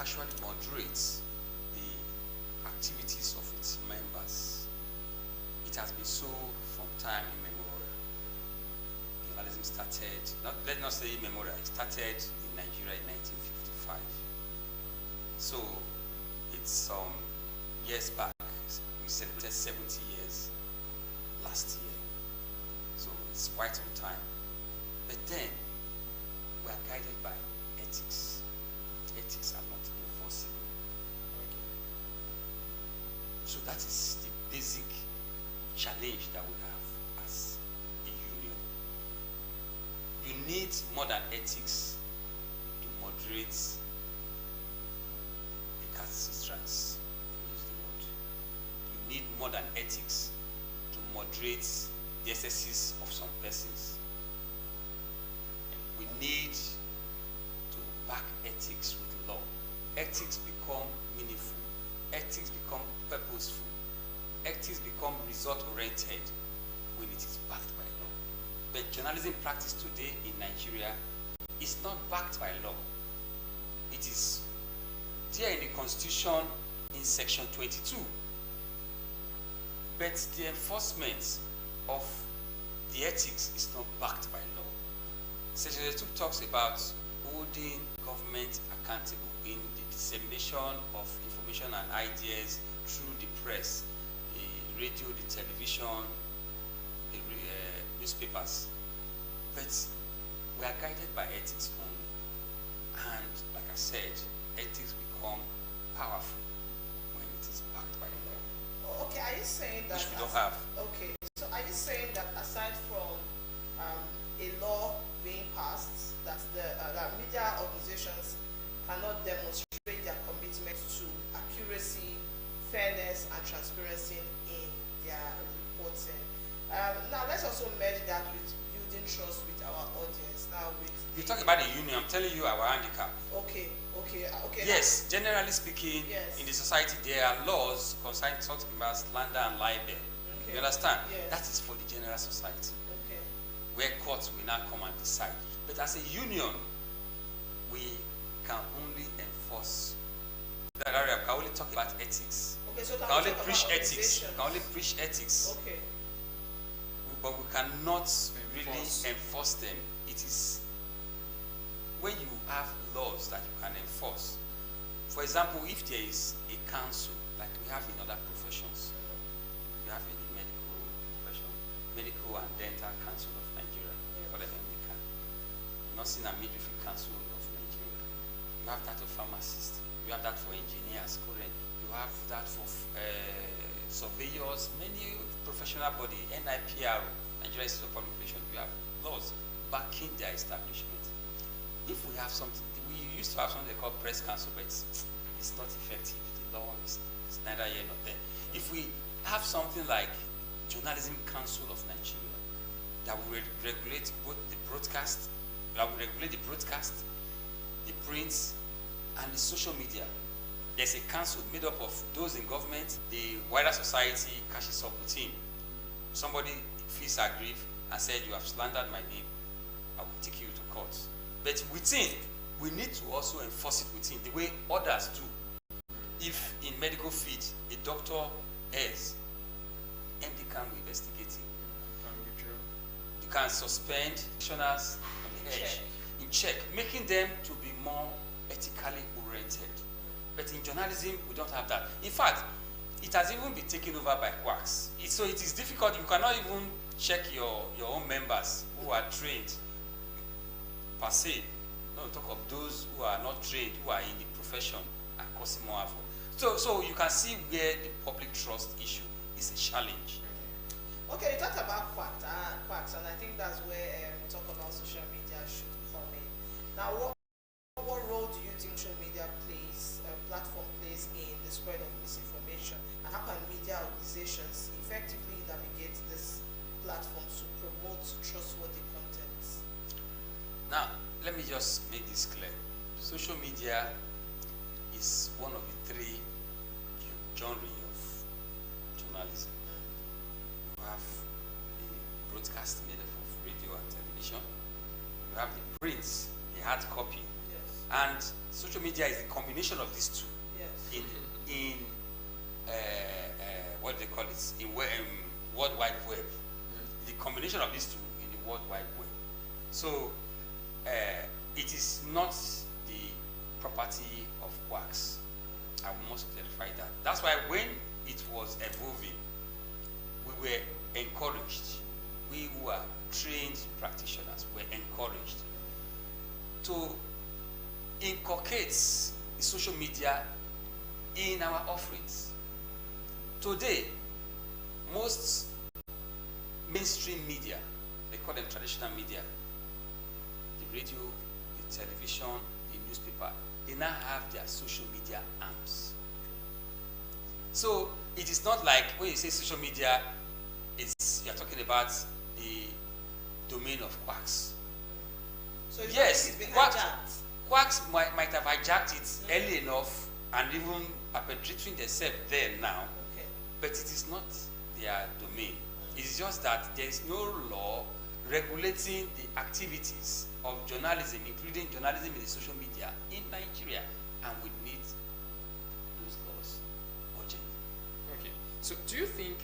actually moderates the activities of its members. It has been so from time immemorial. Journalism started, let's not say immemorial, it started in Nigeria in 1955. So it's some years back. We celebrated 70 years last year. So it's quite some time. But then we are guided by ethics. Ethics are not enforceable. Okay. So that is the basic challenge that we have as a union. You need more than ethics to moderate the recalcitrance. Use the word. You need more than ethics to moderate the excesses of some persons. We need to back ethics with law. Ethics become meaningful. Ethics become purposeful. Ethics become result-oriented when it is backed by law. But journalism practice today in Nigeria is not backed by law. It is there in the Constitution in Section 22. But the enforcement of the ethics is not backed by law. Section 22 talks about holding government accountable in the dissemination of information and ideas through the press, the radio, the television, the newspapers. But we are guided by ethics only. And like I said, ethics become powerful when it is backed by law. Okay, are you saying that... Which we don't have. Okay, so are you saying that aside from a law being passed, that that media organizations cannot demonstrate their commitment to accuracy, fairness, and transparency in their reporting? Now, let's also merge that with building trust with our audience. Now, you talk about the union. I'm telling you our handicap. Okay. Yes, generally speaking, yes, in the society there are laws concerning talking about slander and libel. Okay. You understand? Yes. That is for the general society. Okay. Where courts will now come and decide. But as a union, we can only enforce that area. We can only talk about ethics. Okay, so we can only preach ethics. We can only preach ethics. Okay. But we cannot really enforce them. It is when you have laws that you can enforce. For example, if there is a council, like we have in other professions, we have in the medical profession, Medical and Dental Council of Nigeria, called MDCA, Nursing and Midwifery Council of Nigeria. You have that of pharmacists. You have that for engineers, current. You have that for surveyors, many professional body, NIPRO, Nigeria Institute of Public Relations. You have laws backing their establishment. If we have something, we used to have something called press council, but it's not effective. The law is neither here nor there. If we have something like Journalism Council of Nigeria that will regulate both the broadcast, that will regulate the broadcast, the print, and the social media. There's a council made up of those in government, the wider society catches up with him. Somebody feels aggrieved and said, "You have slandered my name, I will take you to court." But within, we need to also enforce it within the way others do. If in medical field, a doctor errs, MDCAN will investigate him. You can suspend practitioners on the edge, in check, making them to be more ethically oriented. But in journalism, we don't have that. In fact, it has even been taken over by quacks. So it is difficult. You cannot even check your own members who are trained per se. No, talk of those who are not trained, who are in the profession and causing more havoc. So you can see where the public trust issue is a challenge. Okay, you talked about quacks, and I think that's where talk about social media should come in. Now, what role do you think social media platform plays in the spread of misinformation, and how can media organizations effectively navigate this platform to promote trustworthy contents? Now, let me just make this clear. Social media is one of the three genres of journalism. You have the broadcast made up of radio and television. You have the print, the hard copy, media is the combination of these two. Yes. In what do they call it? In World Wide Web. The combination of these two in the World Wide Web. So it is not the property of wax. I must clarify that. That's why when it was evolving, we were encouraged. We who are trained practitioners were encouraged to inculcate the social media in our offerings. Today, most mainstream media, they call them traditional media, the radio, the television, the newspaper, they now have their social media arms. So it is not like when you say social media, you're talking about the domain of quacks. So yes, it's been quacks, hijacked. quacks might have hijacked it early enough and even perpetrating themselves there now, Okay. but it is not their domain. It's just that there is no law regulating the activities of journalism, including journalism in the social media in Nigeria, and we need those laws urgently. Okay. So do you think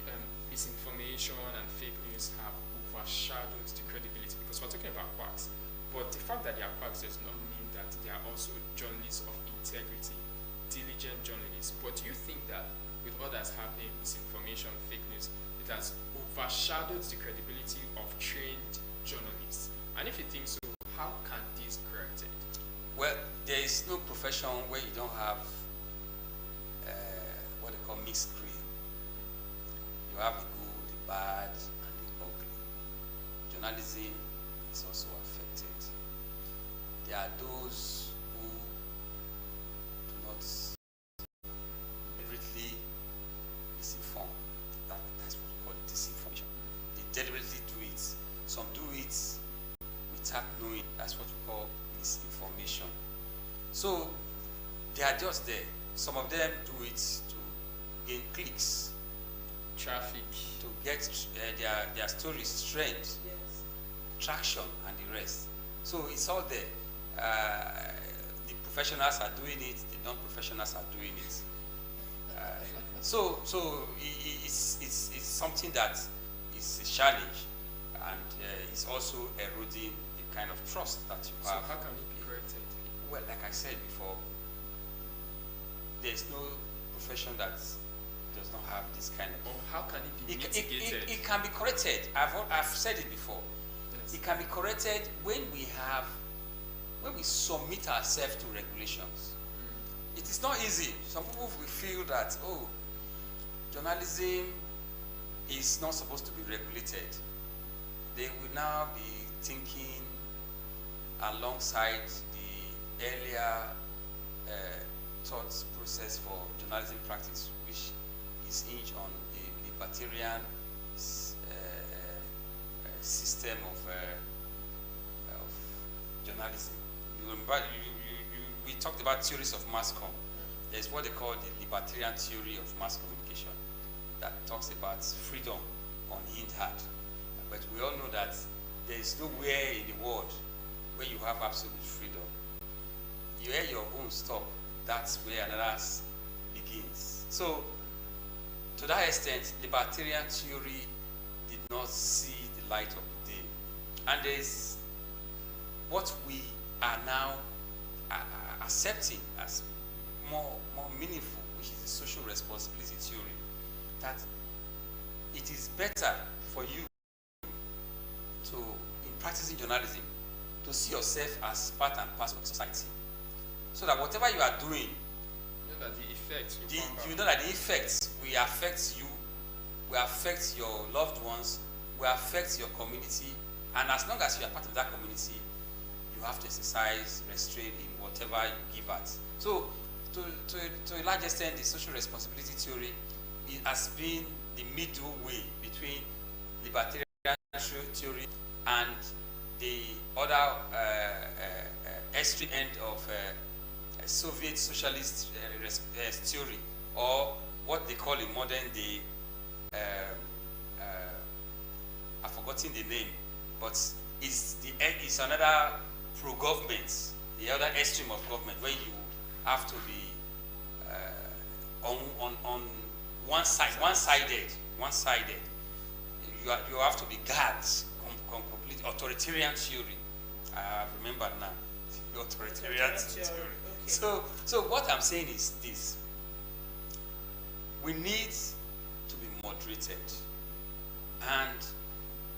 misinformation and fake news have overshadowed the credibility? Because we're talking about quacks, but the fact that they are quacks does not mean that they are also journalists of integrity, diligent journalists. But do you think that with all that's happening, misinformation, fake news, it has overshadowed the credibility of trained journalists? And if you think so, how can this be corrected? Well, there is no profession where you don't have what they call mixed breed. You have the good, the bad, and the ugly. Journalism is also affected. There are those who do not deliberately misinform. That's what we call disinformation. They deliberately do it. Some do it without knowing. That's what we call misinformation. So they are just there. Some of them do it to gain clicks, Traffic. to get their stories trend, Yes. traction, and the rest. So it's all there. The professionals are doing it. The non-professionals are doing it. So it's something that is a challenge, and it's also eroding the kind of trust that you So have. how can it be corrected? Well, like I said before, there's no profession that does not have this kind of. Or how can it be It mitigated? it can be corrected. I've said it before. Yes. It can be corrected when we submit ourselves to regulations. It is not easy. Some people will feel that, oh, journalism is not supposed to be regulated. They will now be thinking alongside the earlier thought process for journalism practice, which is hinged on the libertarian system of journalism. You remember, we talked about theories of mass comm. There's what they call the libertarian theory of mass communication that talks about freedom on hindered. But we all know that there is nowhere in the world where you have absolute freedom. You hear your own stop, that's where another begins. So, to that extent, libertarian theory did not see the light of the day. And there's what we are now accepting as more meaningful, which is the social responsibility theory, that it is better for you to, in practicing journalism, to see yourself as part and parcel of society. So that whatever you are doing, You know that the effects will come back. you know that the effects will affect you, will affect your loved ones, will affect your community, and as long as you are part of that community, you have to exercise restraint in whatever you give out. So, to a large extent, the social responsibility theory, it has been the middle way between libertarian theory and the other extreme end of Soviet socialist theory, or what they call in modern day, I've forgotten the name, but it's another pro-government, the other extreme of government, where you have to be on one-sided. You have to be guards, complete authoritarian theory. I remember now, the authoritarian theory. Okay. So what I'm saying is this: we need to be moderated, and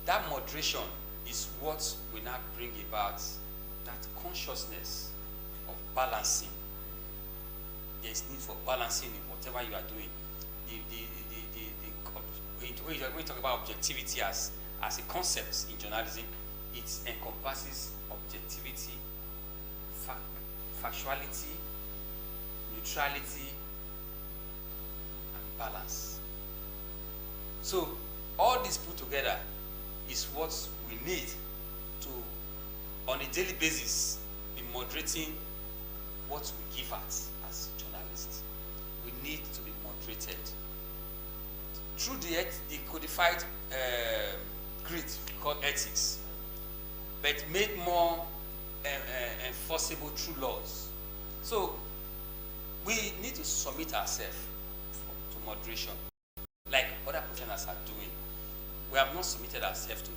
that moderation is what will now bring about that consciousness of balancing. There is need for balancing in whatever you are doing. When you talk about objectivity as a concept in journalism, it encompasses objectivity, factuality, neutrality, and balance. So all this put together is what we need to, on a daily basis, be moderating what we give out as journalists. We need to be moderated through the codified grid called ethics, but made more enforceable through laws. So we need to submit ourselves to moderation, like other professionals are doing. We have not submitted ourselves to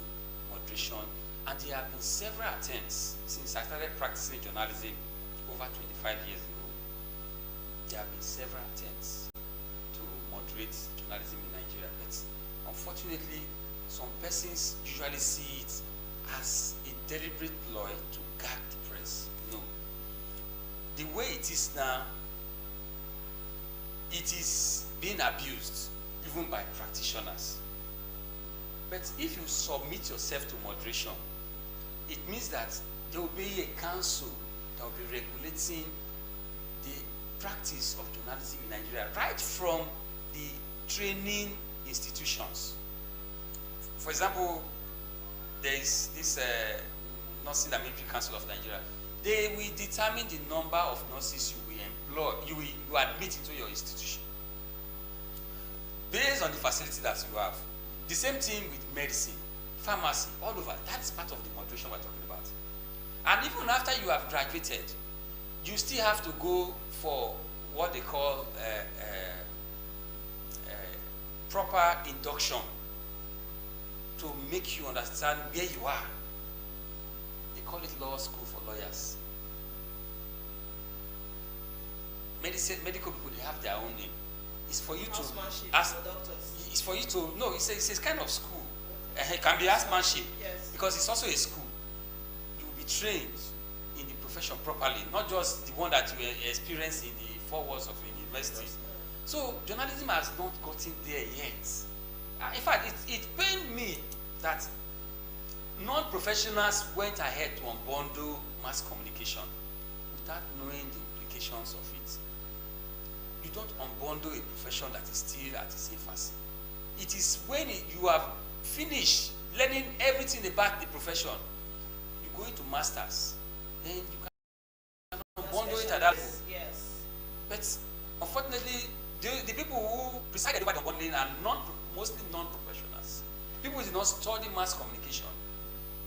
moderation, and there have been several attempts since I started practicing journalism over 25 years ago. There have been several attempts to moderate journalism in Nigeria, but unfortunately, some persons usually see it as a deliberate ploy to gag the press. No. The way it is now, it is being abused even by practitioners. But if you submit yourself to moderation, it means that there will be a council that will be regulating the practice of journalism in Nigeria, right from the training institutions. For example, there is this Nursing and Military Council of Nigeria. They will determine the number of nurses you will employ, you admit into your institution, based on the facility that you have. The same thing with medicine, pharmacy, all over. That's part of the moderation we're talking about. And even after you have graduated, you still have to go for what they call proper induction to make you understand where you are. They call it law school for lawyers. Medical people, they have their own name. It's for you to ask. For doctors. It's for you to no. It's a kind of school. It can be housemanship. Yes. Because it's also a school. You will be trained in the profession properly, not just the one that you experience in the 4 walls of a university. So journalism has not gotten there yet. In fact, it pained me that non-professionals went ahead to unbundle mass communication without knowing the implications of it. You don't unbundle a profession that is still at its infancy. It is when you have finished learning everything about the profession, you go into masters, then you can unbundle it at that level. Yes. But unfortunately, the people who presided over the unbundling are mostly non-professionals. People did not study mass communication,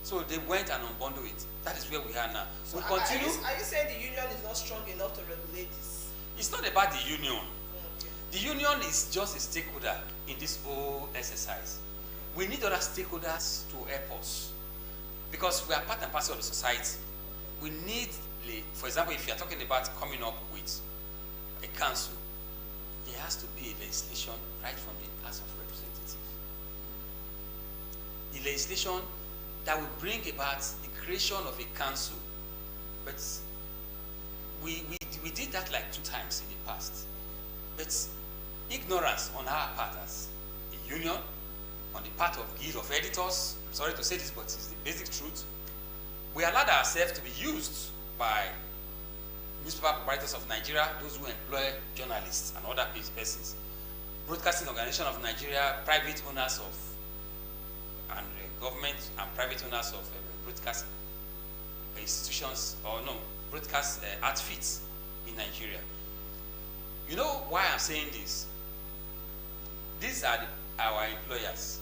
so they went and unbundled it. That is where we are now. So we continue. Are you saying the union is not strong enough to regulate this? It's not about the union. Okay. The union is just a stakeholder in this whole exercise. We need other stakeholders to help us because we are part and parcel of the society. We need, for example, if you are talking about coming up with a council, there has to be a legislation right from the House of Representatives. The legislation that will bring about the creation of a council. But we did that like 2 times in the past. But ignorance on our part as a union, on the part of Guild of Editors, I'm sorry to say this, but it's the basic truth. We allowed ourselves to be used by Newspaper Proprietors of Nigeria, those who employ journalists and other persons, Broadcasting Organization of Nigeria, private owners of, and government and private owners of broadcast institutions, or no, broadcast outfits in Nigeria. You know why I'm saying this? These are our employers,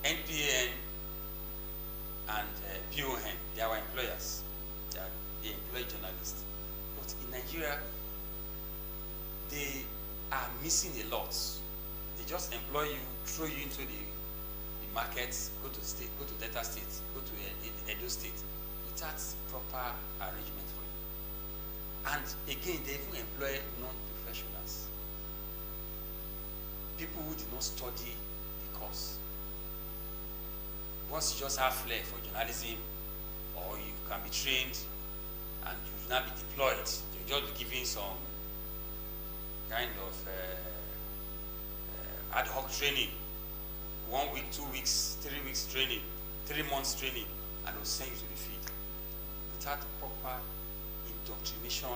NPN and PON. They are our employers. They employ journalists. But in Nigeria, missing a lot. They just employ you, throw you into the markets, go to state, go to Delta State, go to Edo State, without proper arrangement for you. And again, they even employ non-professionals, people who did not study the course. Once you just have flair for journalism, or you can be trained and you will not be deployed, you will just be given some kind of ad hoc training, 1 week, 2 weeks, 3 weeks training, 3 months training, and will send you to the field without proper indoctrination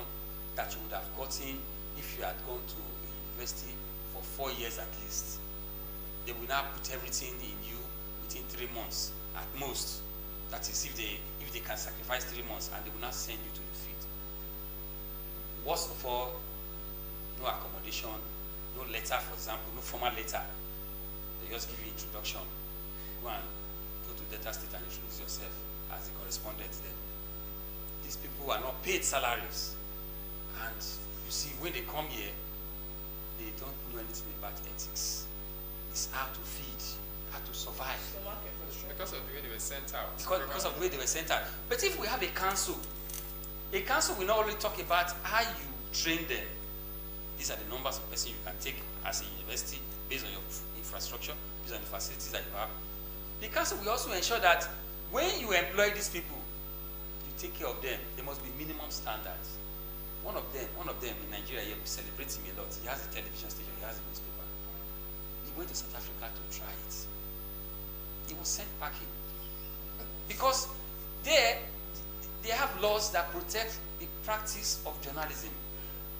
that you would have gotten if you had gone to a university for 4 years at least. They will now put everything in you within 3 months at most. That is if they can sacrifice 3 months, and they will not send you to the field. Worst of all, no accommodation, no letter, for example, no formal letter. They just give you introduction. Go to Delta State and introduce yourself as the correspondent there. These people are not paid salaries. And you see, when they come here, they don't know anything about ethics. It's how to feed, how to survive. Because of the way they were sent out. Because of the way they were sent out. But if we have a council will not only talk about how you train them. These are the numbers of persons you can take as a university based on your infrastructure, based on the facilities that you have. The council will also ensure that when you employ these people, you take care of them. There must be minimum standards. One of them in Nigeria here, we celebrate him a lot. He has a television station, he has a newspaper. He went to South Africa to try it. He was sent packing. Because there, they have laws that protect the practice of journalism.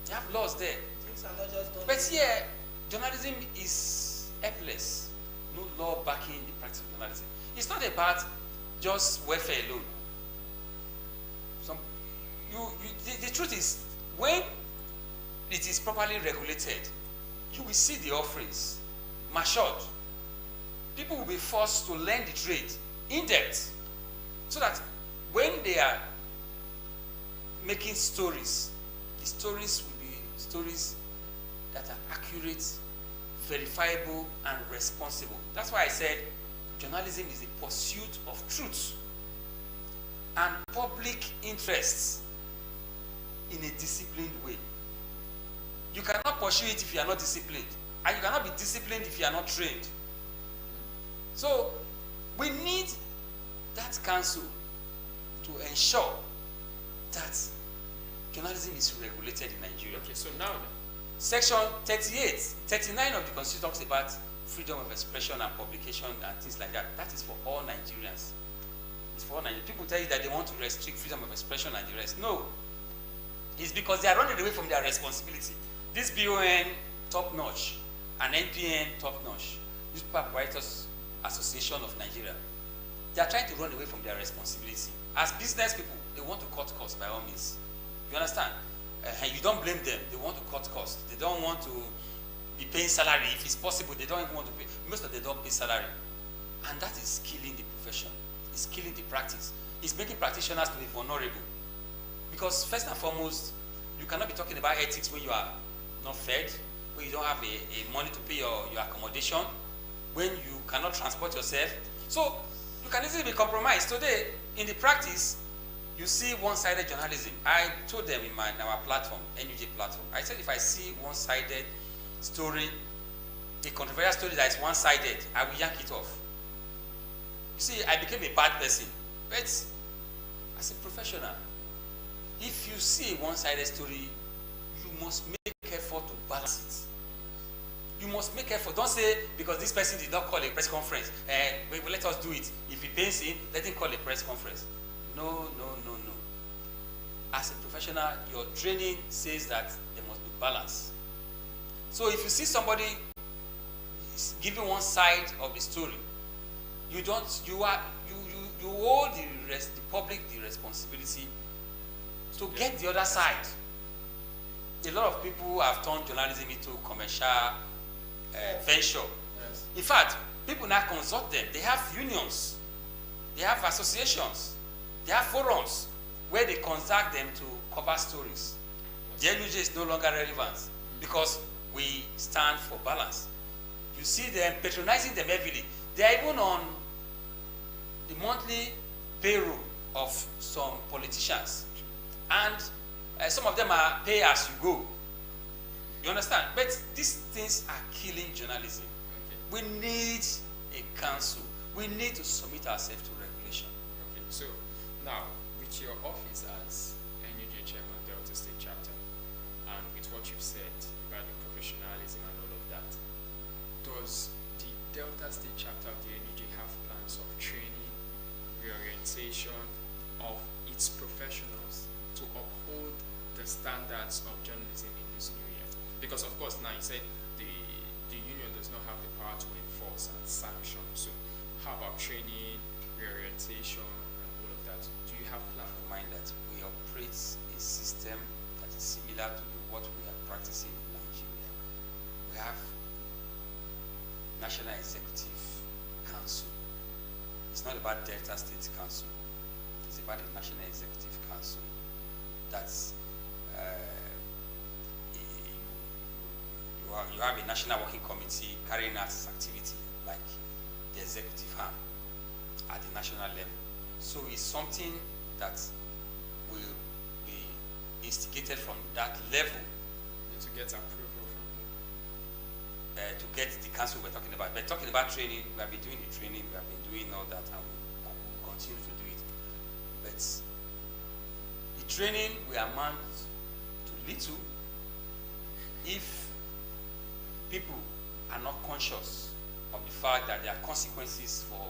They have laws there. Things are not just done. But here, journalism is helpless. No law backing the practice of journalism. It's not about just welfare alone. The truth is, when it is properly regulated, you will see the offerings matured. People will be forced to learn the trade in depth, so that when they are making stories, the stories will be stories that are accurate, verifiable, and responsible. That's why I said journalism is the pursuit of truth and public interests in a disciplined way. You cannot pursue it if you are not disciplined, and you cannot be disciplined if you are not trained. So we need that council to ensure that journalism is regulated in Nigeria. Okay, so now then. Section 39 of the Constitution talks about freedom of expression and publication and things like that. That is for all Nigerians. It's for all Nigerians. People tell you that they want to restrict freedom of expression and the rest. No. It's because they are running away from their responsibility. This BON, top-notch, and NPN, top-notch, Newspaper Writers Association of Nigeria, they are trying to run away from their responsibility. As business people, they want to cut costs by all means. You understand? And you don't blame them. They want to cut costs. They don't want to be paying salary. If it's possible, they don't even want to pay. Most of them don't pay salary. And that is killing the profession. It's killing the practice. It's making practitioners to be vulnerable. Because first and foremost, you cannot be talking about ethics when you are not fed, when you don't have a money to pay your accommodation, when you cannot transport yourself. So you can easily be compromised. Today, in the practice, you see one-sided journalism. I told them in our platform, NUJ platform, I said if I see one-sided story, a controversial story that is one-sided, I will yank it off. You see, I became a bad person. But as a professional, if you see a one-sided story, you must make effort to balance it. You must make effort. Don't say, because this person did not call a press conference, let us do it. If he pains him, let him call a press conference. No. As a professional, your training says that there must be balance. So if you see somebody giving one side of the story, you hold the public the responsibility to get the other side. A lot of people have turned journalism into commercial venture. Yes. In fact, people now consult them. They have unions, they have associations, they have forums where they contact them to cover stories. The NUJ is no longer relevant because we stand for balance. You see them patronizing them heavily. They are even on the monthly payroll of some politicians, and some of them are pay as you go. You understand? But these things are killing journalism. Okay. We need a council. We need to submit ourselves to regulation. Okay. So now, with your office as NUJ chairman, Delta State Chapter, and with what you've said about the professionalism and all of that, does the Delta State Chapter of the NUJ have plans of training, reorientation of its professionals to uphold the standards of journalism in this new year? Because of course now you said the union does not have the power to enforce and sanction. So how about training, reorientation, and all of that? Do you have plans? Mind that we operate a system that is similar to what we are practicing in Nigeria. We have National Executive Council. It's not about Delta State Council. It's about the National Executive Council. That's you have a national working committee carrying out its activity like the executive arm at the national level. So it's something that will be instigated from that level To get approval from to get the council we're talking about. But talking about training, we have been doing the training, we have been doing all that, and we'll continue to do it. But the training will amount to little if people are not conscious of the fact that there are consequences for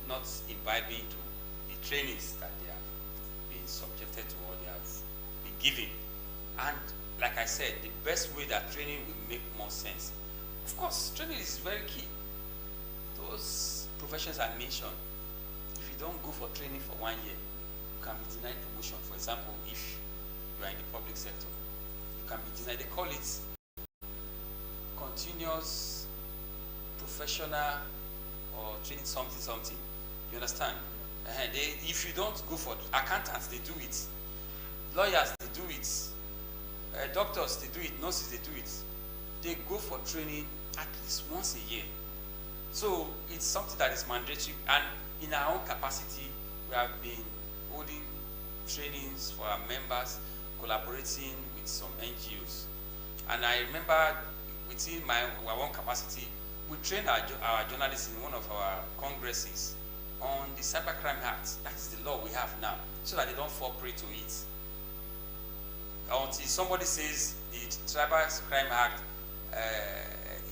not imbibing to the trainings that they have been subjected to or they have been given. And like I said, the best way that training will make more sense. Of course, training is very key. Those professions I mentioned, if you don't go for training for 1 year, you can be denied promotion. For example, if you are in the public sector, you can be denied. They call it continuous professional or training something. You understand? If you don't go for accountants, they do it. Lawyers, they do it. Doctors, they do it. Nurses, they do it. They go for training at least once a year. So it's something that is mandatory, and in our own capacity, we have been holding trainings for our members, collaborating with some NGOs. And I remember within our own capacity, we trained our journalists in one of our congresses on the Cybercrime Act. That is the law we have now, so that they don't fall prey to it. Until somebody says the Cybercrime Act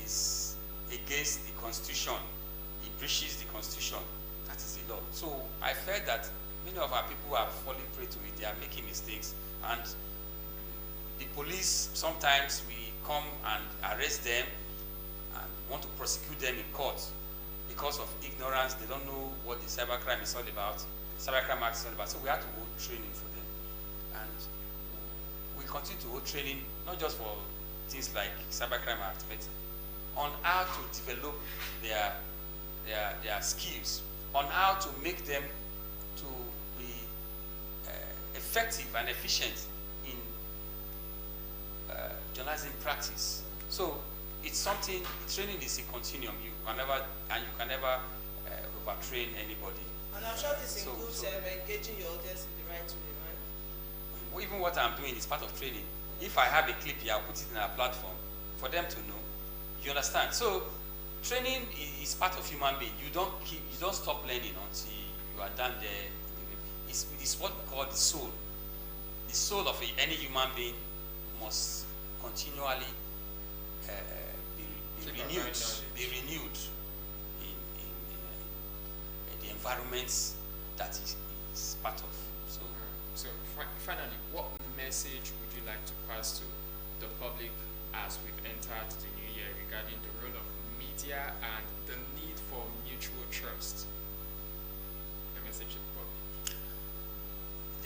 is against the Constitution, it breaches the Constitution. That is the law. So I felt that many of our people are falling prey to it. They are making mistakes, and the police, sometimes we come and arrest them and want to prosecute them in court because of ignorance. They don't know what the cybercrime is all about. Cybercrime Act is all about. So we have to hold training for them, and we continue to hold training not just for things like Cybercrime Act, but on how to develop their skills, on how to make them to be effective and efficient in journalism practice. So it's something. Training is a continuum. You can never overtrain anybody. And I'm sure this includes engaging your audience in the right way, right? Even what I'm doing is part of training. If I have a clip here, I'll put it in our platform for them to know. You understand? So training is part of human being. You don't stop learning until you are done there. It's what we call the soul. The soul of any human being must continually be renewed in the environments that is part of. So finally, what message would you like to pass to the public as we've entered the new year regarding the role of media and the need for mutual trust? The message to the public.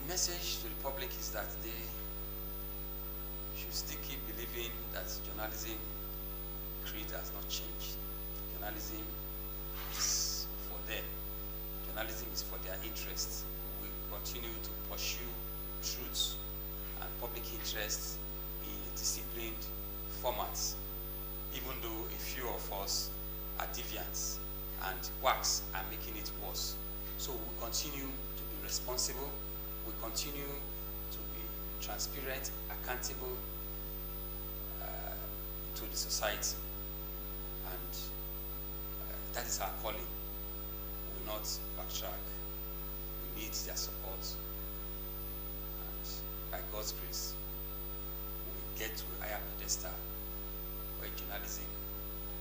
The message to the public is that they should still keep believing that journalism creed has not changed. Journalism is for them. Journalism is for their interests. We continue to pursue truth and public interest in a disciplined, formats, even though a few of us are deviants, and wax are making it worse. So we continue to be responsible, we continue to be transparent, accountable to the society, and that is our calling. We will not backtrack. We need their support, and by God's grace, we will get to a higher pedestal where journalism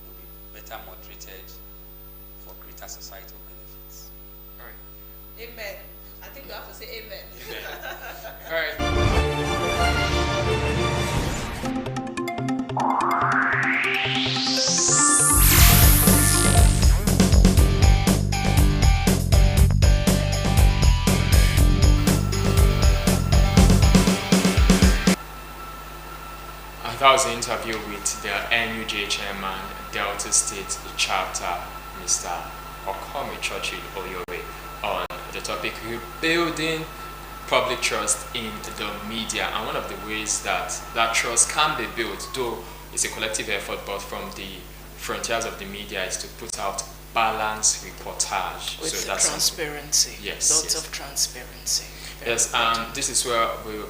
will be better moderated for greater societal benefits. All right. Amen. I think we have to say amen. All right. That was an interview with the NUJ chairman, Delta State Chapter, Mr. Okome Churchill Oyobe, on the topic rebuilding public trust in the media. And one of the ways that that trust can be built, though it's a collective effort, but from the frontiers of the media, is to put out balanced reportage. With so the transparency. Yes. Lots Yes. of transparency. Yes, and this is where we'll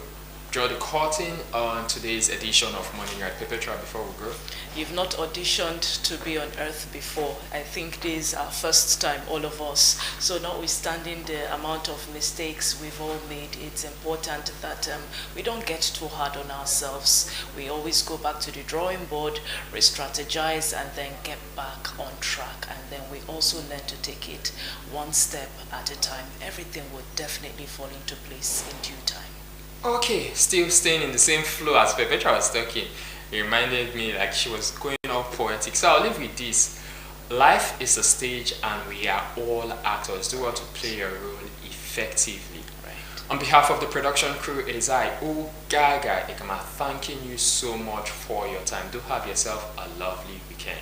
draw the curtain on today's edition of Morning at Perpetua. Before we go, You've not auditioned to be on earth before. I think this is our first time, all of us. So notwithstanding the amount of mistakes we've all made, it's important that we don't get too hard on ourselves. We always go back to the drawing board, re-strategize, and then get back on track. And then we also learn to take it one step at a time. Everything will definitely fall into place in due time. okay, still staying in the same flow as Perpetua was talking. It reminded me like she was going all poetic. So I'll leave with this. Life is a stage and we are all actors. Do what to play your role effectively. Right. On behalf of the production crew, it is I, Gaga Ikama, thanking you so much for your time. Do have yourself a lovely weekend.